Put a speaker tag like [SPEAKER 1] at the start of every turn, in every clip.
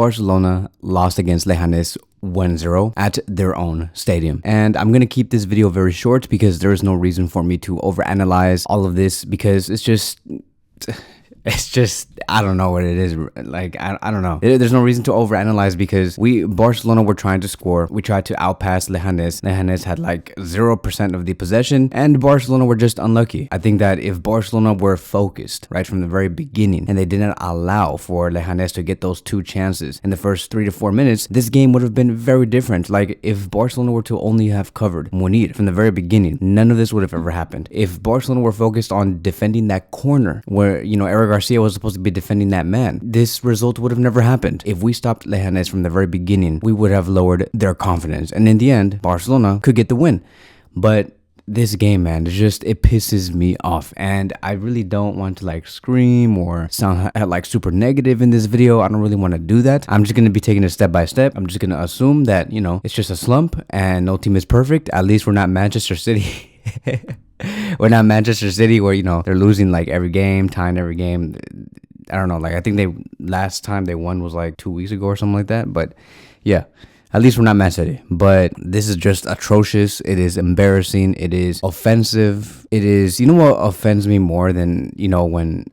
[SPEAKER 1] Barcelona lost against Leganes 1-0 at their own stadium. And I'm gonna keep this video very short because there is no reason for me to overanalyze all of this, because it's just I don't know what it is. Like, I don't know. There's no reason to overanalyze because Barcelona were trying to score. We tried to outpass Leganes. Leganes had like 0% of the possession and Barcelona were just unlucky. I think that if Barcelona were focused right from the very beginning and they didn't allow for Leganes to get those 2 chances in the first 3 to 4 minutes, this game would have been very different. Like, if Barcelona were to only have covered Munir from the very beginning, none of this would have ever happened. If Barcelona were focused on defending that corner where, Eric Garcia was supposed to be defending that man, this result would have never happened. If we stopped Leganes from the very beginning, we would have lowered their confidence. And in the end, Barcelona could get the win. But this game, man, it pisses me off. And I really don't want to like scream or sound like super negative in this video. I don't really want to do that. I'm just going to be taking it step by step. I'm just going to assume that, it's just a slump and no team is perfect. At least we're not Manchester City. We're not Manchester City where, they're losing like every game, tying every game. I don't know. Like, I think last time they won was like 2 weeks ago or something like that. But yeah, at least we're not Man City. But this is just atrocious. It is embarrassing. It is offensive. It is, what offends me more than, when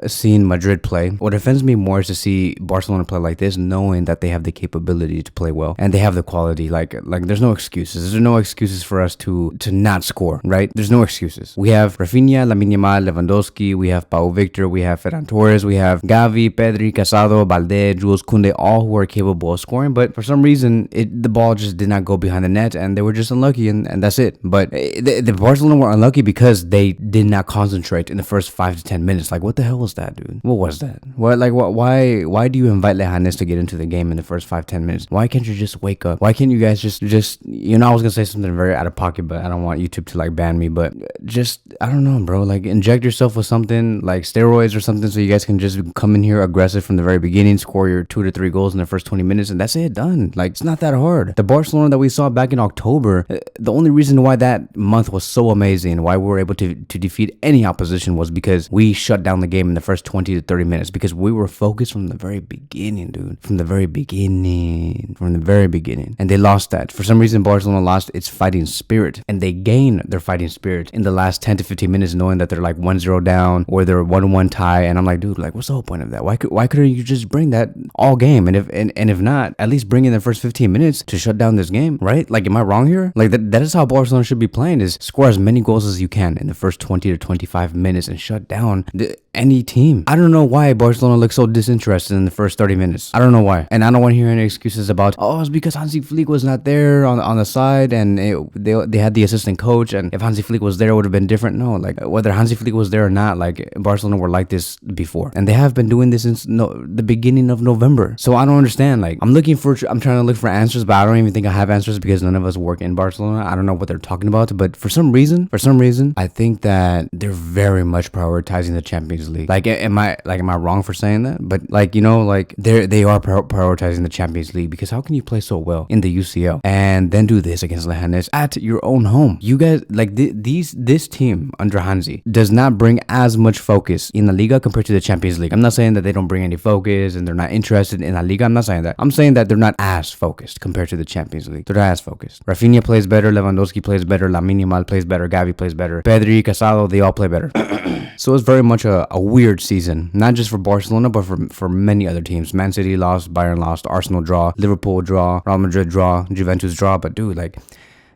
[SPEAKER 1] seeing Madrid play? What offends me more is to see Barcelona play like this, knowing that they have the capability to play well and they have the quality. Like there's no excuses. There's no excuses for us to not score, right? There's no excuses. We have Rafinha, Lamine Yamal, Lewandowski. We have Pau Victor. We have Ferran Torres. We have Gavi, Pedri, Casado, Balde, Jules Koundé, all who are capable of scoring. But for some reason, the ball just did not go behind the net and they were just unlucky and that's it. But the Barcelona were unlucky because they did not concentrate in the first 5 to 10 minutes. Like, what the hell was that, dude? What was that? Why do you invite Leganes to get into the game in the first 5-10 minutes? Why can't you just wake up? Why can't you guys just I was gonna say something very out of pocket, but I don't want YouTube to like ban me, but just, I don't know, bro, like inject yourself with something like steroids or something so you guys can just come in here aggressive from the very beginning, score your 2 to 3 goals in the first 20 minutes and that's it, done. Like, it's not that hard. The Barcelona that we saw back in October, the only reason why that month was so amazing, why we were able to defeat any opposition, was because we shut down the game in the first 20 to 30 minutes because we were focused from the very beginning, dude. From the very beginning. And they lost that. For some reason, Barcelona lost its fighting spirit and they gained their fighting spirit in the last 10 to 15 minutes, knowing that they're like 1-0 down or they're 1-1 tie. And I'm like, dude, like, what's the whole point of that? Why couldn't you just bring that all game? And if not, at least bring in the first 15 minutes to shut down this game, right? Like, am I wrong here? Like, that is how Barcelona should be playing, is score as many goals as you can in the first 20 to 25 minutes and shut down any team. I don't know why Barcelona looks so disinterested in the first 30 minutes. I don't know why. And I don't want to hear any excuses about, it's because Hansi Flick was not there on the side and they had the assistant coach, and if Hansi Flick was there, it would have been different. No, like, whether Hansi Flick was there or not, like, Barcelona were like this before. And they have been doing this since the beginning of November. So I don't understand. Like, I'm trying to look for answers, but I don't even think I have answers because none of us work in Barcelona. I don't know what they're talking about, but for some reason, I think that they're very much prioritizing the Champions League. Like, am I wrong for saying that? But like, they are prioritizing the Champions League, because how can you play so well in the UCL and then do this against Leganes at your own home? You guys, like, this team under Hansi does not bring as much focus in La Liga compared to the Champions League. I'm not saying that they don't bring any focus and they're not interested in La Liga. I'm not saying that. I'm saying that they're not as focused compared to the Champions League. They're not as focused. Rafinha plays better, Lewandowski plays better, Lamine Yamal plays better, Gavi plays better, Pedri, Casado, they all play better. So it's very much a weird season, not just for Barcelona, but for many other teams. Man City lost, Bayern lost, Arsenal draw, Liverpool draw, Real Madrid draw, Juventus draw. But dude, like,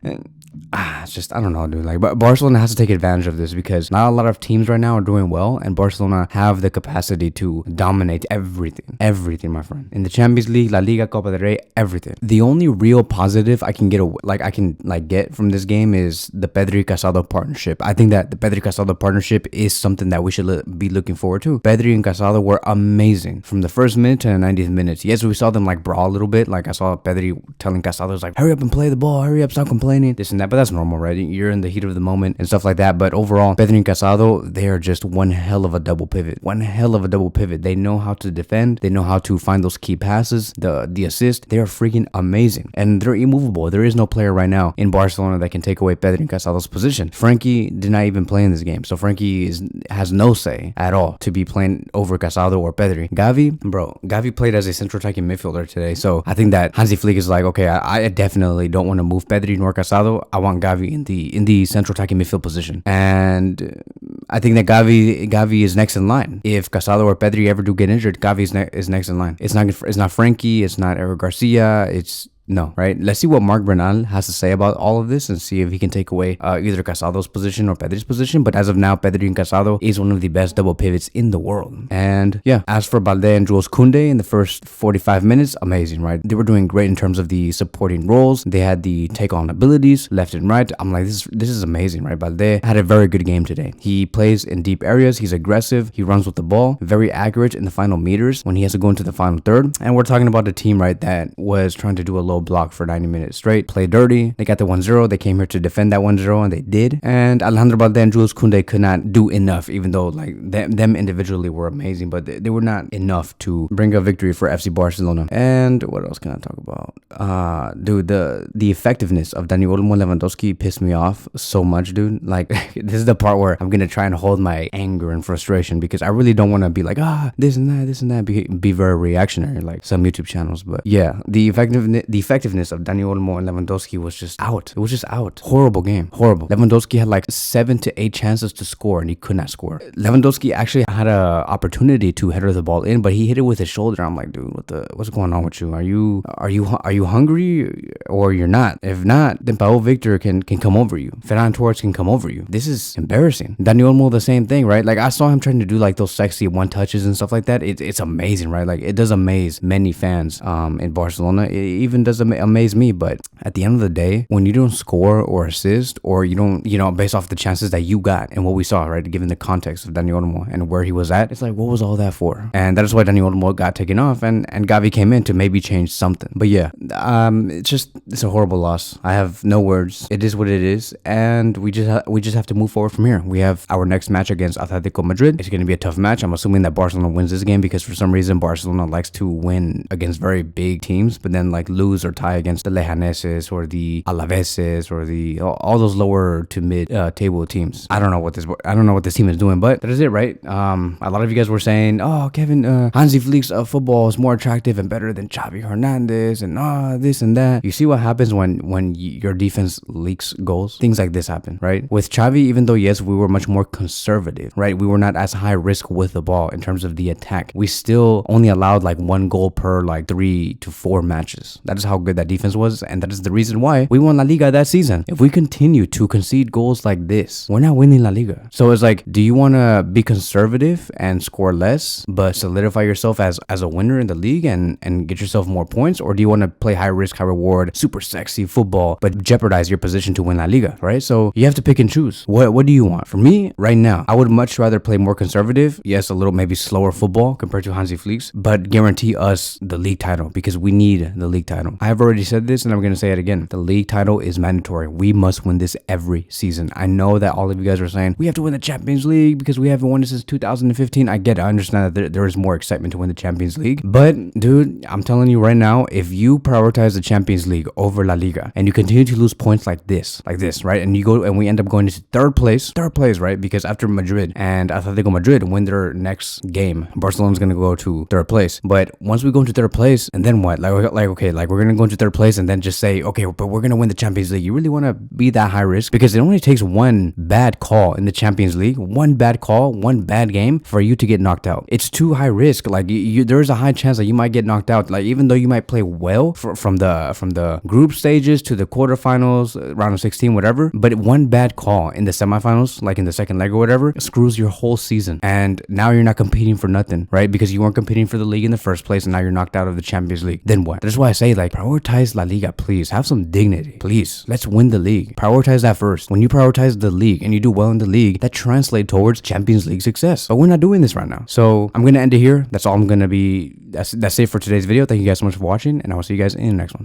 [SPEAKER 1] it's just, I don't know, dude. Like, but Barcelona has to take advantage of this because not a lot of teams right now are doing well, and Barcelona have the capacity to dominate everything, my friend. In the Champions League, La Liga, Copa del Rey, everything. The only real positive I can get from this game is the Pedri Casado partnership. I think that the Pedri Casado partnership is something that we should be looking forward to. Pedri and Casado were amazing from the first minute to the 90th minute. Yes, we saw them like brawl a little bit. Like, I saw Pedri telling Casado, like, hurry up and play the ball, hurry up, stop complaining. complaining, this and that, but that's normal, right? You're in the heat of the moment and stuff like that. But overall, Pedri and Casado, they are just one hell of a double pivot. One hell of a double pivot. They know how to defend. They know how to find those key passes, the assist. They are freaking amazing. And they're immovable. There is no player right now in Barcelona that can take away Pedri and Casado's position. Frankie did not even play in this game. So Frankie has no say at all to be playing over Casado or Pedri. Gavi played as a central attacking midfielder today. So I think that Hansi Flick is like, okay, I definitely don't want to move Pedri nor Casado. I want Gavi in the central attacking midfield position. And I think that Gavi is next in line. If Casado or Pedri ever do get injured, Gavi is next in line. It's not Frankie. It's not Eric Garcia. It's no, right? Let's see what Marc Bernal has to say about all of this and see if he can take away either Casado's position or Pedri's position. But as of now, Pedri and Casado is one of the best double pivots in the world. And yeah, as for Balde and Jules Koundé in the first 45 minutes, amazing, right? They were doing great in terms of the supporting roles. They had the take-on abilities left and right. I'm like, this is amazing, right? Balde had a very good game today. He plays in deep areas. He's aggressive. He runs with the ball. Very accurate in the final meters when he has to go into the final third. And we're talking about a team, right, that was trying to do a low block for 90 minutes straight, play dirty. They got the 1-0. They came here to defend that 1-0 and they did. And Alejandro Balde and Jules Koundé could not do enough, even though like them individually were amazing, but they were not enough to bring a victory for FC Barcelona. And what else can I talk about? Dude, the effectiveness of Dani Olmo and Lewandowski pissed me off so much, dude. Like this is the part where I'm gonna try and hold my anger and frustration because I really don't want to be like this and that, be very reactionary like some YouTube channels. But yeah, the effectiveness of Dani Olmo and Lewandowski was just out. It was just out. Horrible game. Horrible. Lewandowski had like 7 to 8 chances to score and he could not score. Lewandowski actually had an opportunity to header the ball in, but he hit it with his shoulder. I'm like, dude, what's going on with you? Are you hungry or you're not? If not, then Pau Victor can come over you. Ferran Torres can come over you. This is embarrassing. Dani Olmo, the same thing, right? Like I saw him trying to do like those sexy one touches and stuff like that. It's amazing, right? Like it does amaze many fans in Barcelona. It even does amaze me. But at the end of the day, when you don't score or assist, or you don't, based off the chances that you got and what we saw, right, given the context of Dani Olmo and where he was at, it's like, what was all that for? And that is why Dani Olmo got taken off and Gavi came in to maybe change something. But yeah, it's a horrible loss. I have no words. It is what it is, and we just have to move forward from here. We have our next match against Atlético Madrid. It's going to be a tough match. I'm assuming that Barcelona wins this game because for some reason Barcelona likes to win against very big teams, but then like lose or tie against the Leganes or the Alaveses or all those lower to mid table teams. I don't know what this team is doing, but that is it, right? A lot of you guys were saying, oh, Kevin, Hansi Flick's football is more attractive and better than Xavi Hernandez and this and that. You see what happens when your defense leaks goals? Things like this happen, right? With Xavi, even though yes, we were much more conservative, right? We were not as high risk with the ball in terms of the attack. We still only allowed like 1 goal per like 3 to 4 matches. That is how good that defense was, and that is the reason why we won La Liga that season. If we continue to concede goals like this, we're not winning La Liga. So it's like, do you want to be conservative and score less, but solidify yourself as a winner in the league and get yourself more points? Or do you want to play high risk, high reward, super sexy football, but jeopardize your position to win La Liga, right? So you have to pick and choose. What do you want? For me, right now, I would much rather play more conservative. Yes, a little maybe slower football compared to Hansi Flick's, but guarantee us the league title because we need the league title. I have already said this and I'm going to say it again. The league title is mandatory. We must win this every season. I know that all of you guys are saying we have to win the Champions League because we haven't won it since 2015. I get it. I understand that there is more excitement to win the Champions League. But dude, I'm telling you right now, if you prioritize the Champions League over La Liga and you continue to lose points like this, right? And we end up going into third place, right? Because after Madrid and Atlético Madrid win their next game, Barcelona's going to go to third place. But once we go into third place, and then what? Okay, we're going to go into third place and then just say, okay, but we're going to win the Champions League. You really want to be that high risk? Because it only takes one bad call in the Champions League, one bad call, one bad game for you to get knocked out. It's too high risk. Like there is a high chance that you might get knocked out. Like even though you might play well from the group stages to the quarterfinals, round of 16, whatever, but one bad call in the semifinals, like in the second leg or whatever, screws your whole season. And now you're not competing for nothing, right? Because you weren't competing for the league in the first place and now you're knocked out of the Champions League. Then what? That's why I say, like, prioritize La Liga, please. Have some dignity, please. Let's win the league. Prioritize that first. When you prioritize the league and you do well in the league, that translates towards Champions League success. But we're not doing this right now. So I'm going to end it here. That's all I'm going to be. That's it for today's video. Thank you guys so much for watching, and I will see you guys in the next one.